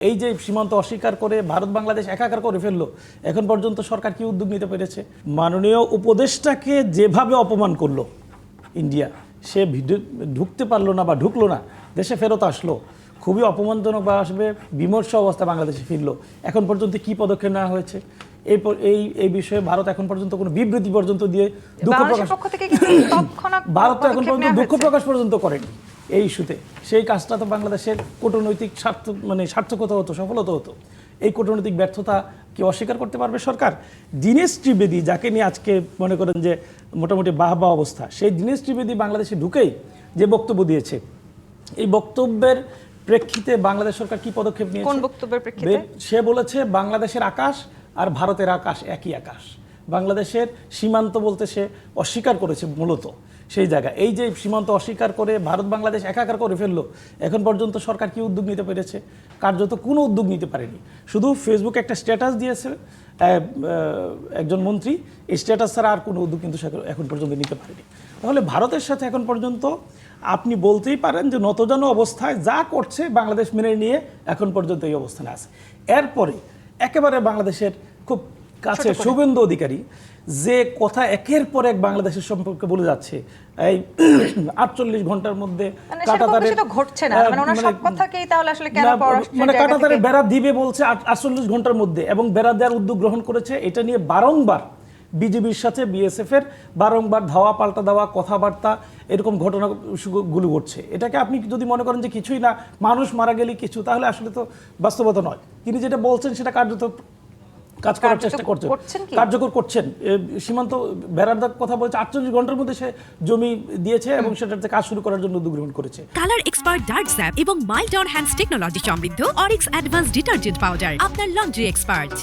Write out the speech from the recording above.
এই যে সীমান্ত অস্বীকার করে ভারত বাংলাদেশ একাকার করে ফেললো, এখন পর্যন্ত সরকার কি উদ্যোগ নিতে পেরেছে? মাননীয় উপদেষ্টাকে যেভাবে অপমান করলো ইন্ডিয়া, সে ঢুকতে পারলো না বা ঢুকলো না, দেশে ফেরত আসলো, খুবই অপমানজনক বা আসবে বিমর্ষ অবস্থা বাংলাদেশে ফিরলো। এখন পর্যন্ত কি পদক্ষেপ নেওয়া হয়েছে এই বিষয়ে? ভারত এখন পর্যন্ত কোনো বিবৃতি পর্যন্ত দিয়ে দুঃখ প্রকাশ, ভারত তো এখন পর্যন্ত দুঃখ প্রকাশ পর্যন্ত করেনি এই ইস্যুতে। সেই কাজটা তো বাংলাদেশের কূটনৈতিক সার্থকতা হতো, সফলতা হতো। এই কূটনৈতিক ব্যর্থতা কি অস্বীকার করতে পারবে সরকার? দীনেশ ত্রিবেদী, যাকে নিয়ে আজকে মনে করেন যে মোটামুটি বাহবা অবস্থা, সেই দীনেশ ত্রিবেদী বাংলাদেশে ঢুকেই যে বক্তব্য দিয়েছে, এই বক্তব্যের প্রেক্ষিতে বাংলাদেশ সরকার কি পদক্ষেপ নিয়েছে? কোন বক্তব্যের প্রেক্ষিতে? সে বলেছে বাংলাদেশের আকাশ আর ভারতের আকাশ একই আকাশ। বাংলাদেশের সীমান্ত বলতে সে অস্বীকার করেছে মূলত সেই জায়গা। এই যে সীমান্ত অস্বীকার করে ভারত বাংলাদেশ একাকার করে ফেললো, এখন পর্যন্ত সরকার কি উদ্যোগ নিতে পেরেছে? কার্যত কোনো উদ্যোগ নিতে পারেনি। শুধু ফেসবুকে একটা স্ট্যাটাস দিয়েছে একজন মন্ত্রী, এই স্ট্যাটাস ছাড়া আর কোনো উদ্যোগ কিন্তু এখন পর্যন্ত নিতে পারেনি। তাহলে ভারতের সাথে এখন পর্যন্ত আপনি বলতেই পারেন যে নতজানু অবস্থায় যা করছে বাংলাদেশ মেনে নিয়ে এখন পর্যন্ত এই অবস্থানে আছে। এরপরে একেবারে বাংলাদেশের খুব কাছে শুভেন্দু অধিকারী যে কথা একের পর এক বাংলাদেশের সম্পর্কে বলে যাচ্ছে, এই 48 ঘন্টার মধ্যে কাঁটাতারের বেড়া দিবে বলছে 48 ঘন্টার মধ্যে, এবং বেড়া দেওয়ার উদ্যোগ গ্রহণ করেছে। এটা নিয়ে বারংবার বিজেপির সাথে বিএসএফ এর বারংবার ধাওয়া পাল্টা দেওয়া, কথাবার্তা, এরকম ঘটনাগুলো ঘটছে। এটাকে আপনি যদি মনে করেন যে কিছুই না, মানুষ মারা গেলে কিছু, তাহলে আসলে তো বাস্তবতা নয়। তিনি যেটা বলছেন সেটা কার্যত কাজ করার চেষ্টা করছেন, কার্যকর করছেন। সীমান্ত বেড়ার কথা বলছে, 48 ঘন্টার মধ্যে সে জমি দিয়েছে এবং সেটাতে কাজ শুরু করার জন্য উদ্যোগ গ্রহণ করেছে। কালার এক্সপার্ট ডার্ক স্যাপ এবং মাইল্ড অন হ্যান্ডস টেকনোলজি সমৃদ্ধ অরিক্স অ্যাডভান্স ডিটারজেন্ট পাউডার, আপনার লন্ড্রি এক্সপার্ট।